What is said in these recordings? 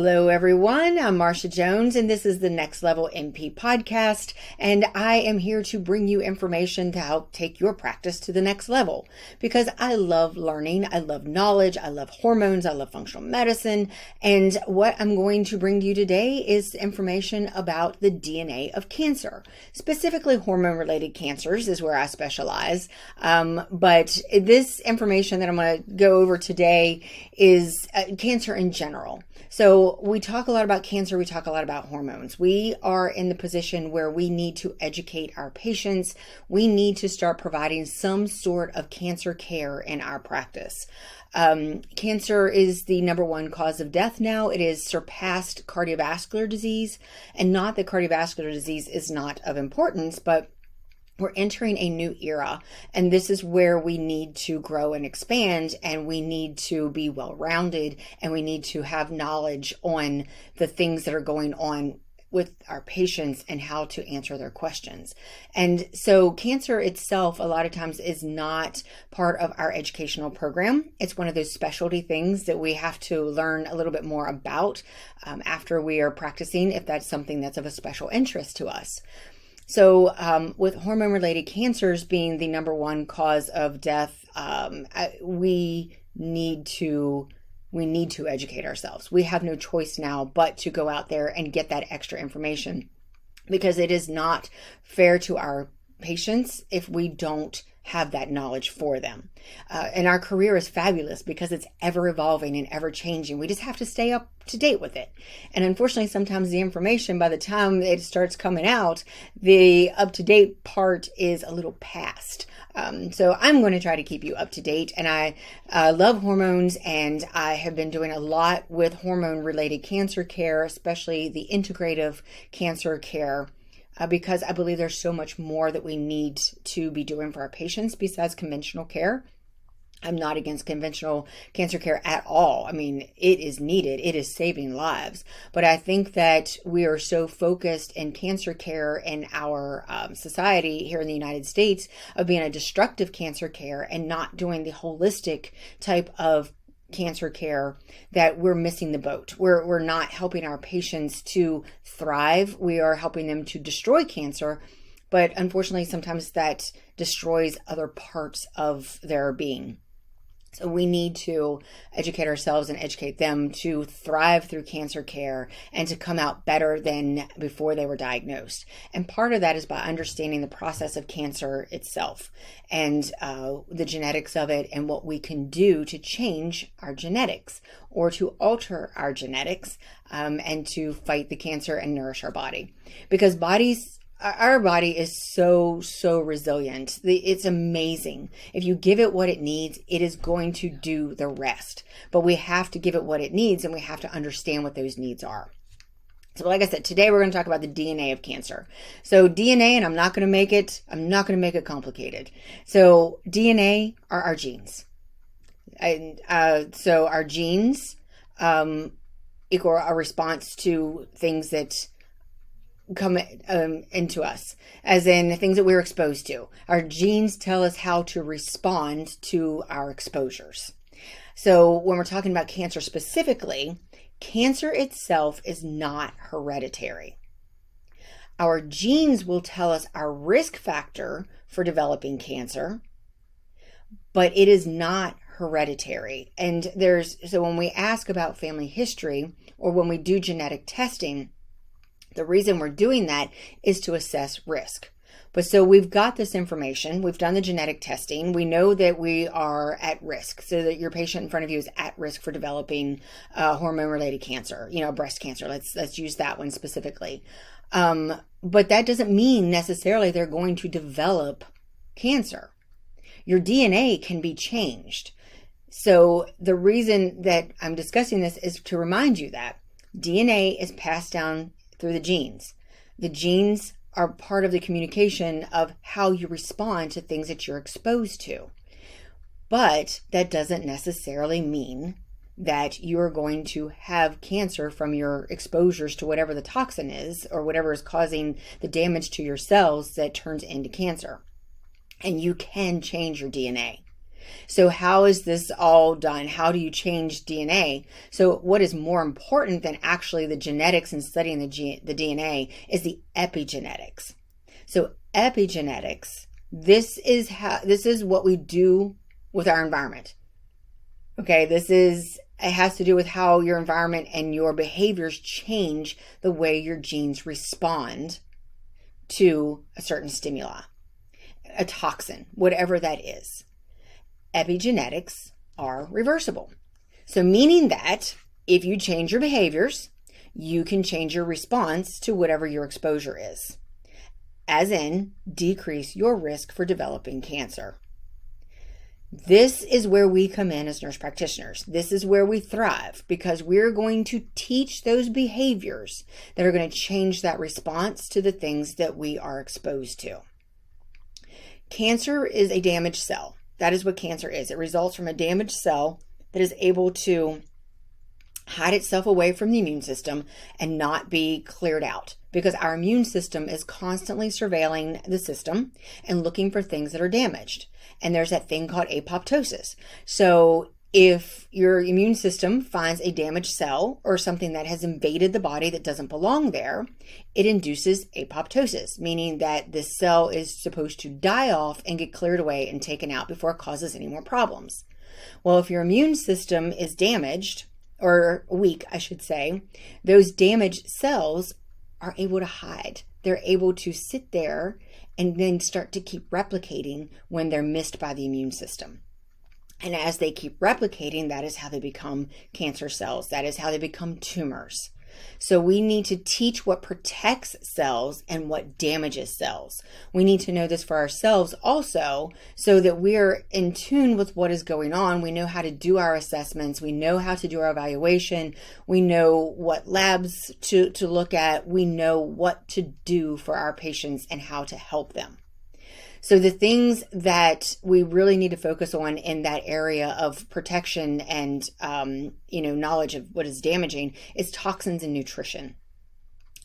Hello, everyone. I'm Marsha Jones, and this is the Next Level NP podcast. And I am here to bring you information to help take your practice to the next level because I love learning. I love knowledge. I love hormones. I love functional medicine. And what I'm going to bring to you today is information about the DNA of cancer. Specifically, hormone-related cancers is where I specialize. But this information that I'm going to go over today is cancer in general. So we talk a lot about cancer, we talk a lot about hormones. We are in the position where we need to educate our patients. We need to start providing some sort of cancer care in our practice. Cancer is the number one cause of death now. It has surpassed cardiovascular disease, and not that cardiovascular disease is not of importance, but we're entering a new era, and this is where we need to grow and expand, and we need to be well-rounded, and we need to have knowledge on the things that are going on with our patients and how to answer their questions. And so cancer itself, a lot of times, is not part of our educational program. It's one of those specialty things that we have to learn a little bit more about after we are practicing, if that's something that's of a special interest to us. So with hormone-related cancers being the number one cause of death, we need to educate ourselves. We have no choice now but to go out there and get that extra information, because it is not fair to our patients if we don't have that knowledge for them. And our career is fabulous because it's ever evolving and ever changing. We just have to stay up to date with it. And unfortunately, sometimes the information, by the time it starts coming out, the up to date part is a little past. So I'm going to try to keep you up to date. And I love hormones, and I have been doing a lot with hormone related cancer care, especially the integrative cancer care. Because I believe there's so much more that we need to be doing for our patients besides conventional care. I'm not against conventional cancer care at all. I mean, it is needed. It is saving lives. But I think that we are so focused in cancer care in our society here in the United States of being a destructive cancer care and not doing the holistic type of cancer care that we're missing the boat. We're not helping our patients to thrive. We are helping them to destroy cancer, but unfortunately sometimes that destroys other parts of their being. So we need to educate ourselves and educate them to thrive through cancer care and to come out better than before they were diagnosed. And part of that is by understanding the process of cancer itself and the genetics of it and what we can do to change our genetics or to alter our genetics and to fight the cancer and nourish our body. Because our body is so resilient. It's amazing. If you give it what it needs, it is going to do the rest. But we have to give it what it needs, and we have to understand what those needs are. So like I said, today we're going to talk about the DNA of cancer. So DNA, and I'm not going to make it complicated. So DNA are our genes. So our genes equal a response to things that come into us, as in things that we're exposed to. Our genes tell us how to respond to our exposures. So when we're talking about cancer specifically, cancer itself is not hereditary. Our genes will tell us our risk factor for developing cancer, but it is not hereditary. And so when we ask about family history or when we do genetic testing, the reason we're doing that is to assess risk. But so we've got this information. We've done the genetic testing. We know that we are at risk, so that your patient in front of you is at risk for developing hormone-related cancer, breast cancer. Let's use that one specifically. But that doesn't mean necessarily they're going to develop cancer. Your DNA can be changed. So the reason that I'm discussing this is to remind you that DNA is passed down through the genes. The genes are part of the communication of how you respond to things that you're exposed to. But that doesn't necessarily mean that you're going to have cancer from your exposures to whatever the toxin is or whatever is causing the damage to your cells that turns into cancer. And you can change your DNA. So how is this all done? How do you change DNA? So what is more important than actually the genetics and studying the DNA is the epigenetics. So epigenetics, this is what we do with our environment. Okay, it has to do with how your environment and your behaviors change the way your genes respond to a certain stimuli, a toxin, whatever that is. Epigenetics are reversible. So meaning that if you change your behaviors, you can change your response to whatever your exposure is, as in decrease your risk for developing cancer. This is where we come in as nurse practitioners. This is where we thrive, because we're going to teach those behaviors that are going to change that response to the things that we are exposed to. Cancer is a damaged cell. That is what cancer is. It results from a damaged cell that is able to hide itself away from the immune system and not be cleared out, because our immune system is constantly surveilling the system and looking for things that are damaged. And there's that thing called apoptosis. So if your immune system finds a damaged cell or something that has invaded the body that doesn't belong there, it induces apoptosis, meaning that this cell is supposed to die off and get cleared away and taken out before it causes any more problems. Well, if your immune system is damaged, or weak, I should say, those damaged cells are able to hide. They're able to sit there and then start to keep replicating when they're missed by the immune system. And as they keep replicating, that is how they become cancer cells. That is how they become tumors. So we need to teach what protects cells and what damages cells. We need to know this for ourselves also, so that we're in tune with what is going on. We know how to do our assessments. We know how to do our evaluation. We know what labs to look at. We know what to do for our patients and how to help them. So the things that we really need to focus on in that area of protection and, knowledge of what is damaging is toxins and nutrition.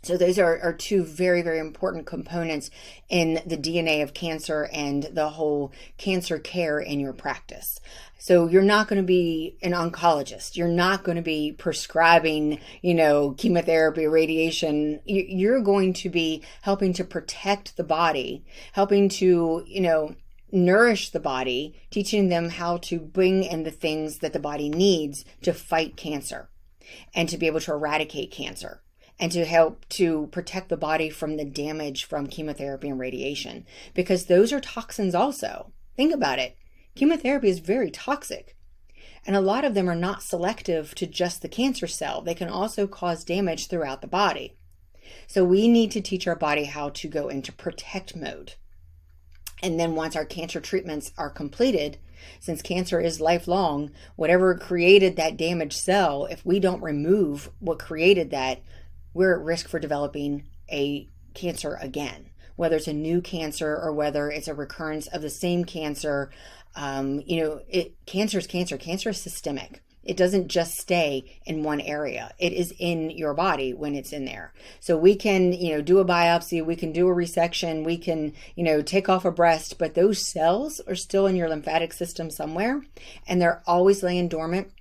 So those are two very, very important components in the DNA of cancer and the whole cancer care in your practice. So you're not going to be an oncologist. You're not going to be prescribing, chemotherapy, radiation. You're going to be helping to protect the body, helping to, nourish the body, teaching them how to bring in the things that the body needs to fight cancer and to be able to eradicate cancer, and to help to protect the body from the damage from chemotherapy and radiation, because those are toxins also. Think about it. Chemotherapy is very toxic, and a lot of them are not selective to just the cancer cell. They can also cause damage throughout the body. So we need to teach our body how to go into protect mode. And then once our cancer treatments are completed, since cancer is lifelong, whatever created that damaged cell, if we don't remove what created that, we're at risk for developing a cancer again, whether it's a new cancer or whether it's a recurrence of the same cancer. Cancer is cancer. Cancer is systemic. It doesn't just stay in one area. It is in your body when it's in there. So we can, do a biopsy, we can do a resection, we can, take off a breast, but those cells are still in your lymphatic system somewhere, and they're always laying dormant,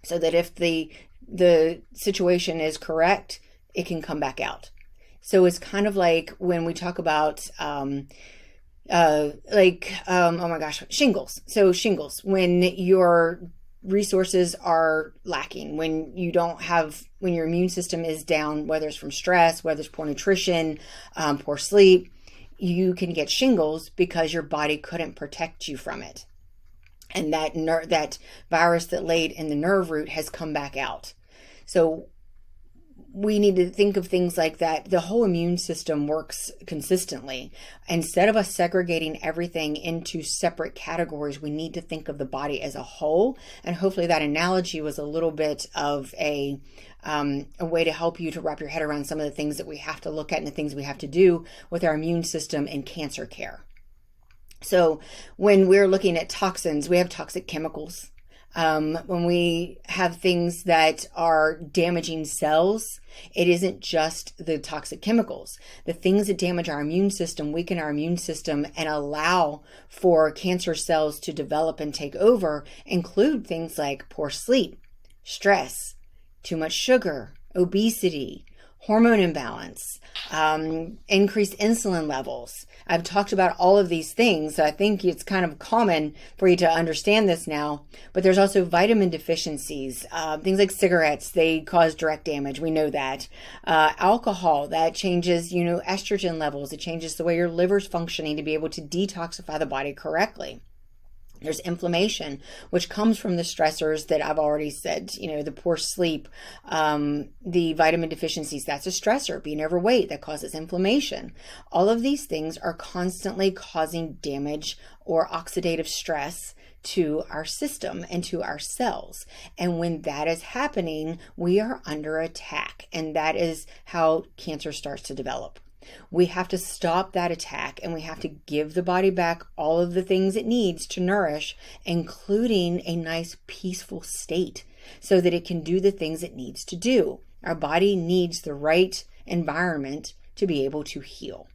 so that if the situation is correct, it can come back out. So it's kind of like when we talk about, shingles. So shingles, when your resources are lacking, when your immune system is down, whether it's from stress, whether it's poor nutrition, poor sleep, you can get shingles because your body couldn't protect you from it. And that virus that laid in the nerve root has come back out. So we need to think of things like that. The whole immune system works consistently. Instead of us segregating everything into separate categories, we need to think of the body as a whole. And hopefully that analogy was a little bit of a way to help you to wrap your head around some of the things that we have to look at and the things we have to do with our immune system in cancer care. So when we're looking at toxins, we have toxic chemicals. When we have things that are damaging cells, it isn't just the toxic chemicals. The things that damage our immune system, weaken our immune system, and allow for cancer cells to develop and take over include things like poor sleep, stress, too much sugar, obesity, hormone imbalance, increased insulin levels. I've talked about all of these things, so I think it's kind of common for you to understand this now. But there's also vitamin deficiencies. Things like cigarettes, they cause direct damage. We know that. Alcohol, that changes, estrogen levels. It changes the way your liver's functioning to be able to detoxify the body correctly. There's inflammation, which comes from the stressors that I've already said, the poor sleep, the vitamin deficiencies, that's a stressor. Being overweight, that causes inflammation. All of these things are constantly causing damage or oxidative stress to our system and to our cells. And when that is happening, we are under attack. And that is how cancer starts to develop. We have to stop that attack, and we have to give the body back all of the things it needs to nourish, including a nice peaceful state so that it can do the things it needs to do. Our body needs the right environment to be able to heal.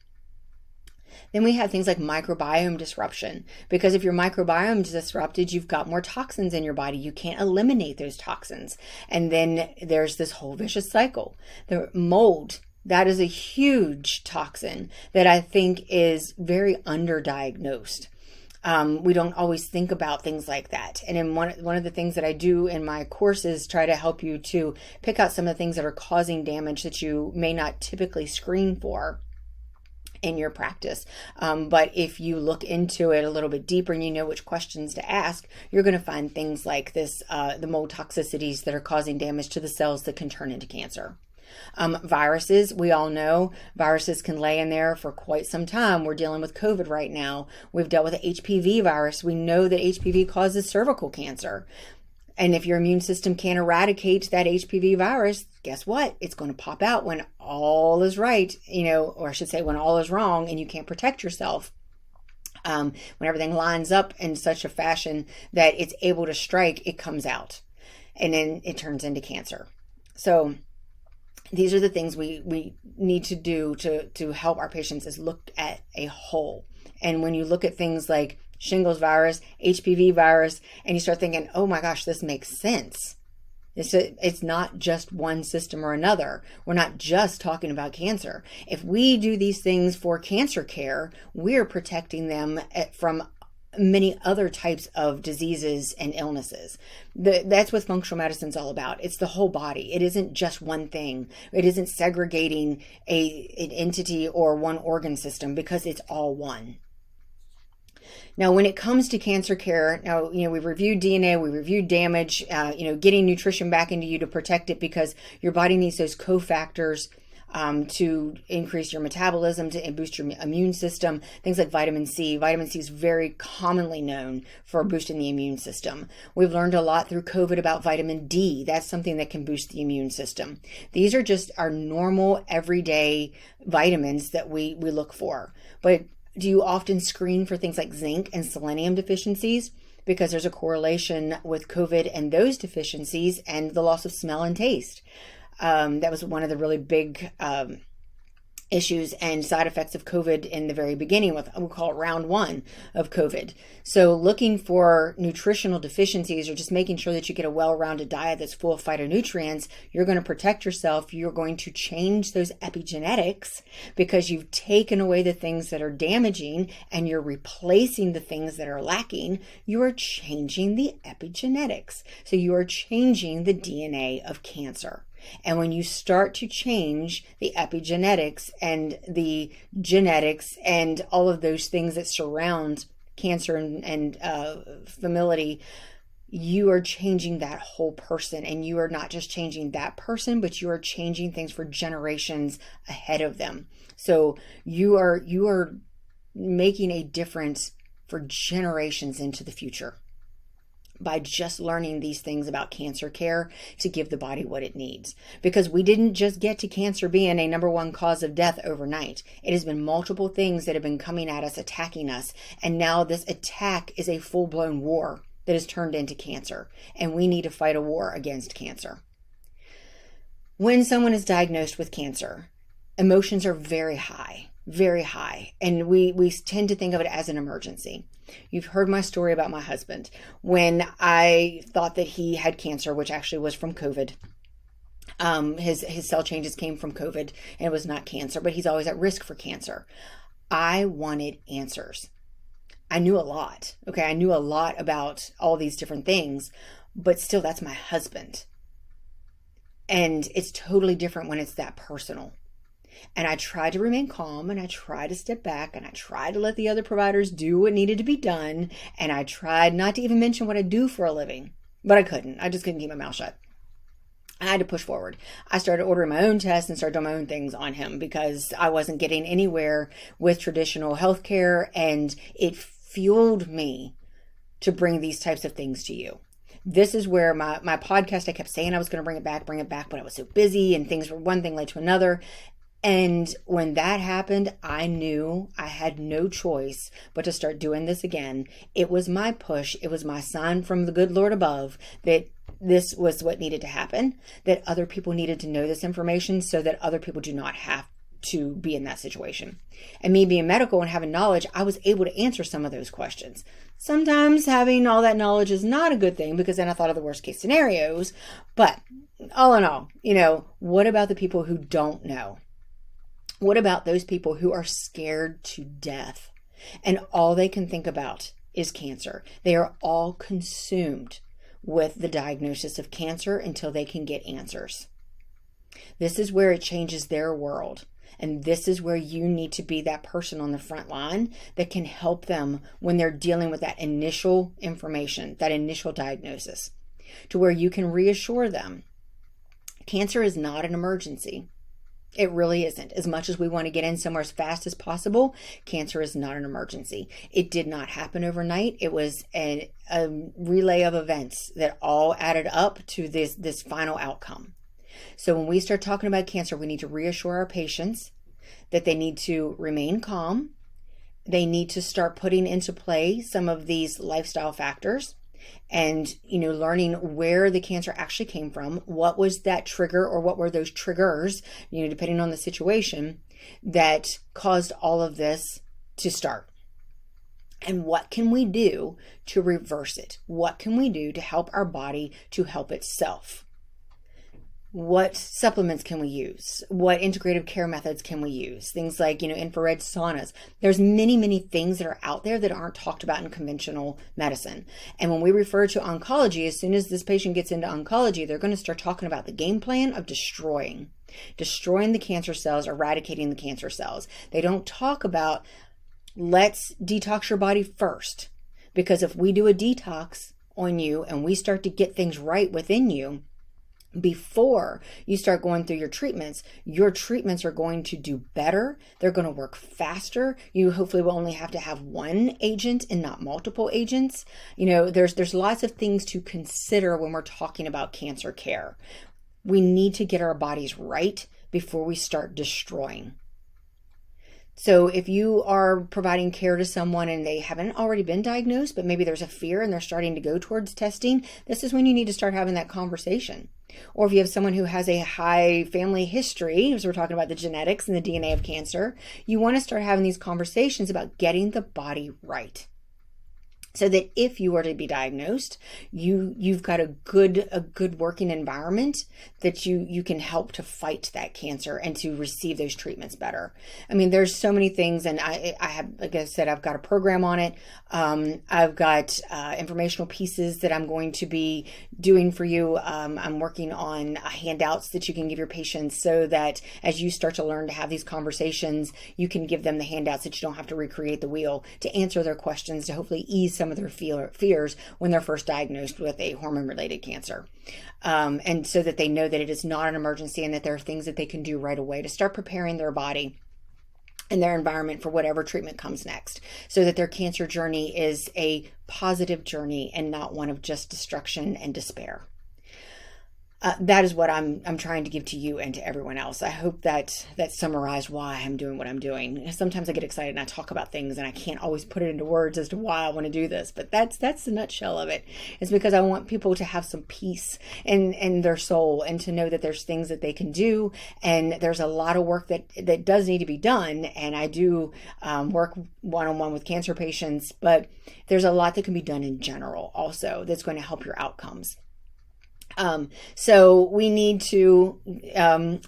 Then we have things like microbiome disruption, because if your microbiome is disrupted, you've got more toxins in your body. You can't eliminate those toxins. And then there's this whole vicious cycle. The mold, that is a huge toxin that I think is very underdiagnosed. We don't always think about things like that. And in one of the things that I do in my courses, try to help you to pick out some of the things that are causing damage that you may not typically screen for in your practice. But if you look into it a little bit deeper and you know which questions to ask, you're going to find things like this, the mold toxicities that are causing damage to the cells that can turn into cancer. Viruses, we all know viruses can lay in there for quite some time. We're dealing with COVID right now. We've dealt with the HPV virus. We know that HPV causes cervical cancer. And if your immune system can't eradicate that HPV virus, guess what? It's going to pop out when all is right, or I should say when all is wrong and you can't protect yourself. When everything lines up in such a fashion that it's able to strike, it comes out and then it turns into cancer. So these are the things we need to do to help our patients, is look at a whole. And when you look at things like shingles virus, HPV virus, and you start thinking, oh my gosh, this makes sense. It's not just one system or another. We're not just talking about cancer. If we do these things for cancer care, we're protecting them from many other types of diseases and illnesses. That's what functional medicine is all about. It's the whole body. It isn't just one thing. It isn't segregating an entity or one organ system, because it's all one. Now, when it comes to cancer care, we've reviewed DNA, we reviewed damage, getting nutrition back into you to protect it, because your body needs those cofactors to increase your metabolism, to boost your immune system. Things like vitamin C. Vitamin C is very commonly known for boosting the immune system. We've learned a lot through COVID about vitamin D. That's something that can boost the immune system. These are just our normal, everyday vitamins that we look for. But do you often screen for things like zinc and selenium deficiencies? Because there's a correlation with COVID and those deficiencies and the loss of smell and taste. That was one of the really big issues and side effects of COVID in the very beginning, with we'll call it round one of COVID. So looking for nutritional deficiencies, or just making sure that you get a well-rounded diet that's full of phytonutrients, you're going to protect yourself. You're going to change those epigenetics, because you've taken away the things that are damaging and you're replacing the things that are lacking. You are changing the epigenetics. So you are changing the DNA of cancer. And when you start to change the epigenetics and the genetics and all of those things that surround cancer and familiarity, you are changing that whole person. And you are not just changing that person, but you are changing things for generations ahead of them. So you are making a difference for generations into the future by just learning these things about cancer care to give the body what it needs. Because we didn't just get to cancer being a number one cause of death overnight. It has been multiple things that have been coming at us, attacking us. And now this attack is a full-blown war that has turned into cancer, and we need to fight a war against cancer. When someone is diagnosed with cancer, emotions are very high, and we tend to think of it as an emergency. You've heard my story about my husband. When I thought that he had cancer, which actually was from COVID, his cell changes came from COVID, and it was not cancer, but he's always at risk for cancer. I wanted answers. I knew a lot. Okay, I knew a lot about all these different things, but still, that's my husband. And it's totally different when it's that personal. And I tried to remain calm, and I tried to step back, and I tried to let the other providers do what needed to be done. And I tried not to even mention what I do for a living, but I couldn't. I just couldn't keep my mouth shut. I had to push forward. I started ordering my own tests and started doing my own things on him because I wasn't getting anywhere with traditional healthcare, and it fueled me to bring these types of things to you. This is where my podcast, I kept saying I was going to bring it back, but I was so busy and things were one thing led to another. And when that happened, I knew I had no choice but to start doing this again. It was my push. It was my sign from the good Lord above that this was what needed to happen, that other people needed to know this information so that other people do not have to be in that situation. And me being medical and having knowledge, I was able to answer some of those questions. Sometimes having all that knowledge is not a good thing because then I thought of the worst case scenarios. But all in all, what about the people who don't know? What about those people who are scared to death and all they can think about is cancer? They are all consumed with the diagnosis of cancer until they can get answers. This is where it changes their world. And this is where you need to be that person on the front line that can help them when they're dealing with that initial information, that initial diagnosis, to where you can reassure them. Cancer is not an emergency. It really isn't. As much as we want to get in somewhere as fast as possible, cancer is not an emergency. It did not happen overnight. It was a relay of events that all added up to this final outcome. So when we start talking about cancer, we need to reassure our patients that they need to remain calm. They need to start putting into play some of these lifestyle factors and, learning where the cancer actually came from. What was that trigger, or what were those triggers, depending on the situation, that caused all of this to start. And what can we do to reverse it? What can we do to help our body to help itself? What supplements can we use? What integrative care methods can we use? Things like, infrared saunas. There's many, many things that are out there that aren't talked about in conventional medicine. And when we refer to oncology, as soon as this patient gets into oncology, they're going to start talking about the game plan of destroying the cancer cells, eradicating the cancer cells. They don't talk about, let's detox your body first. Because if we do a detox on you and we start to get things right within you, before you start going through your treatments are going to do better. They're going to work faster. You hopefully will only have to have one agent and not multiple agents. There's lots of things to consider when we're talking about cancer care. We need to get our bodies right before we start destroying. So if you are providing care to someone and they haven't already been diagnosed, but maybe there's a fear and they're starting to go towards testing, this is when you need to start having that conversation. Or if you have someone who has a high family history, as we're talking about the genetics and the DNA of cancer, you want to start having these conversations about getting the body right. So that if you were to be diagnosed, you've got a good working environment that you can help to fight that cancer and to receive those treatments better. I mean, there's so many things, and I have, like I said, I've got a program on it. I've got informational pieces that I'm going to be doing for you. I'm working on handouts that you can give your patients so that as you start to learn to have these conversations, you can give them the handouts that you don't have to recreate the wheel to answer their questions, to hopefully ease some of their fears when they're first diagnosed with a hormone-related cancer. And so that they know that it is not an emergency and that there are things that they can do right away to start preparing their body and their environment for whatever treatment comes next, so that their cancer journey is a positive journey and not one of just destruction and despair. that is what I'm trying to give to you and to everyone else. I hope that summarized why I'm doing what I'm doing. Sometimes I get excited and I talk about things and I can't always put it into words as to why I want to do this, but that's the nutshell of it. It's because I want people to have some peace in their soul and to know that there's things that they can do, and there's a lot of work that does need to be done. And I do work one-on-one with cancer patients, but there's a lot that can be done in general also that's going to help your outcomes. So we need to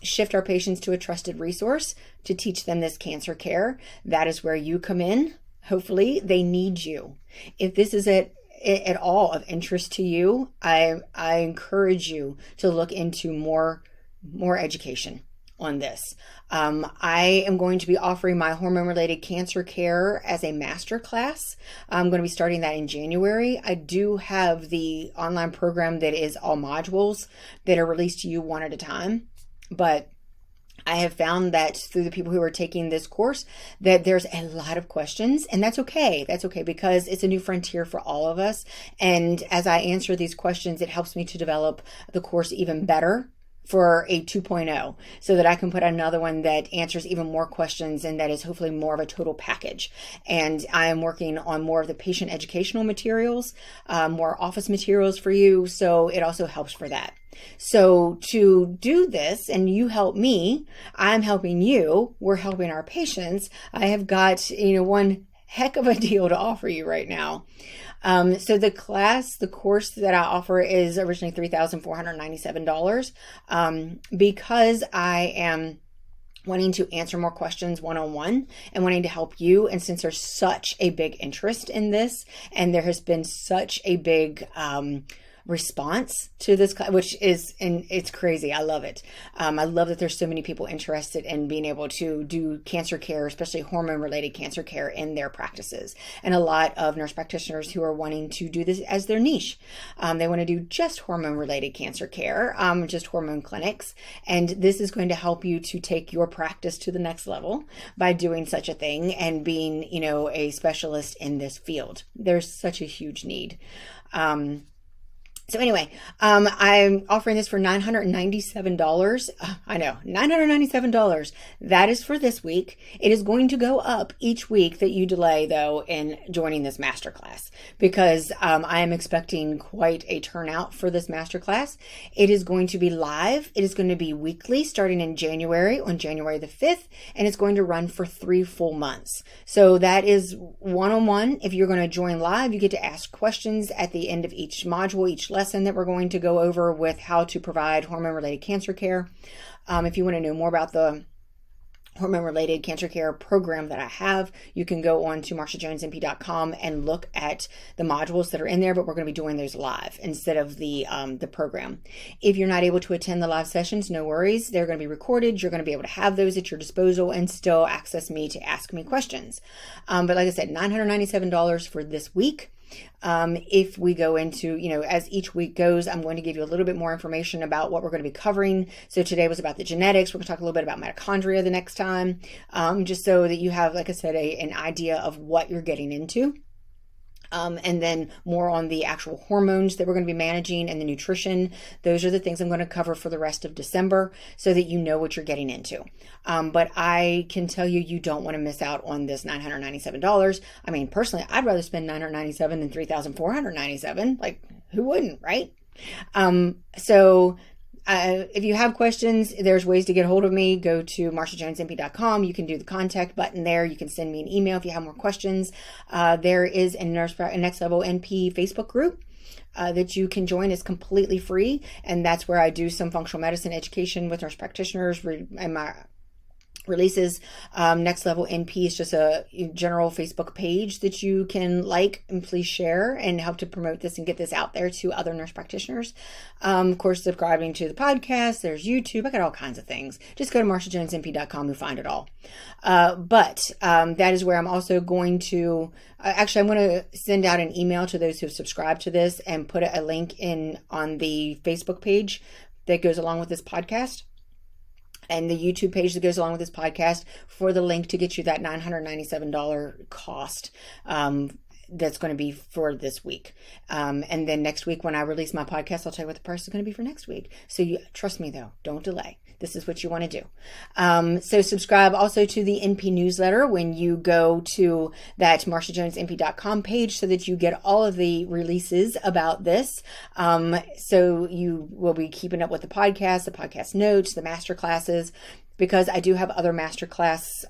shift our patients to a trusted resource to teach them this cancer care. That is where you come in. Hopefully they need you. If this is at all of interest to you, I encourage you to look into more education on this. I am going to be offering my hormone-related cancer care as a master class. I'm going to be starting that in January. I do have the online program that is all modules that are released to you one at a time, but I have found that through the people who are taking this course that there's a lot of questions, and that's okay. That's okay because it's a new frontier for all of us. And as I answer these questions, it helps me to develop the course even better for a 2.0 so that I can put another one that answers even more questions and that is hopefully more of a total package. And I am working on more of the patient educational materials, more office materials for you. So it also helps for that. So to do this, and you help me, I'm helping you, we're helping our patients. I have got, one heck of a deal to offer you right now. So the course that I offer is originally $3,497. Because I am wanting to answer more questions one-on-one and wanting to help you. And since there's such a big interest in this, and there has been such a big, response to this, and it's crazy. I love it. I love that there's so many people interested in being able to do cancer care, especially hormone related cancer care in their practices. And a lot of nurse practitioners who are wanting to do this as their niche. They want to do just hormone related cancer care, just hormone clinics. And this is going to help you to take your practice to the next level by doing such a thing and being, a specialist in this field. There's such a huge need. So anyway, I'm offering this for $997. I know, $997. That is for this week. It is going to go up each week that you delay, though, in joining this masterclass, because I am expecting quite a turnout for this masterclass. It is going to be live. It is going to be weekly, starting in January, on January the 5th, and it's going to run for 3 full months. So that is one-on-one. If you're going to join live, you get to ask questions at the end of each module, each lesson that we're going to go over with how to provide hormone-related cancer care. If you want to know more about the hormone-related cancer care program that I have, you can go on to marshajonesmp.com and look at the modules that are in there, but we're going to be doing those live instead of the program. If you're not able to attend the live sessions, no worries. They're going to be recorded. You're going to be able to have those at your disposal and still access me to ask me questions. But like I said, $997 for this week. If we go into, as each week goes, I'm going to give you a little bit more information about what we're going to be covering. So today was about the genetics. We're going to talk a little bit about mitochondria the next time, just so that you have, like I said, an idea of what you're getting into. And then more on the actual hormones that we're going to be managing and the nutrition. Those are the things I'm going to cover for the rest of December so that you know what you're getting into. But I can tell you, you don't want to miss out on this $997. I mean, personally, I'd rather spend $997 than $3,497. Like, who wouldn't, right? If you have questions, there's ways to get a hold of me. Go to marshajonesmp.com. You can do the contact button there. You can send me an email if you have more questions. There is a Next Level NP Facebook group that you can join. Is completely free. And that's where I do some functional medicine education with nurse practitioners and my releases. Next Level NP is just a general Facebook page that you can like and please share and help to promote this and get this out there to other nurse practitioners. Of course, subscribing to the podcast. There's YouTube. I got all kinds of things. Just go to marshajonesmp.com and find it all. But that is where I'm also going to, I'm going to send out an email to those who have subscribed to this and put a link in on the Facebook page that goes along with this podcast, and the YouTube page that goes along with this podcast, for the link to get you that $997 cost that's going to be for this week. And then next week when I release my podcast, I'll tell you what the price is going to be for next week. So you trust me though, don't delay. This is what you want to do. So subscribe also to the NP newsletter when you go to that MarshaJonesNP.com page so that you get all of the releases about this. So you will be keeping up with the podcast notes, the master classes, because I do have other masterclass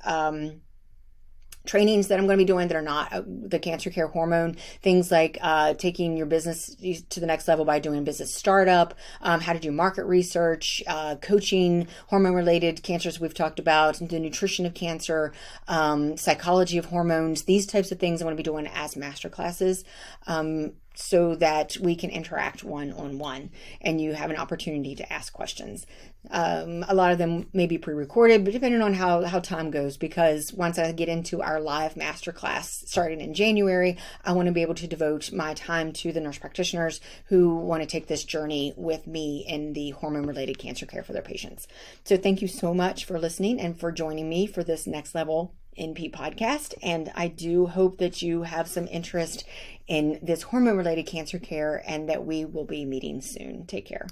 trainings that I'm going to be doing that are not the cancer care hormone, things like taking your business to the next level by doing business startup, how to do market research, coaching, hormone-related cancers we've talked about, the nutrition of cancer, psychology of hormones, these types of things I'm going to be doing as masterclasses. So that we can interact one-on-one and you have an opportunity to ask questions. A lot of them may be pre-recorded, but depending on how time goes, because once I get into our live masterclass starting in January, I want to be able to devote my time to the nurse practitioners who want to take this journey with me in the hormone-related cancer care for their patients. So thank you so much for listening and for joining me for this Next Level NP podcast. And I do hope that you have some interest in this hormone-related cancer care and that we will be meeting soon. Take care.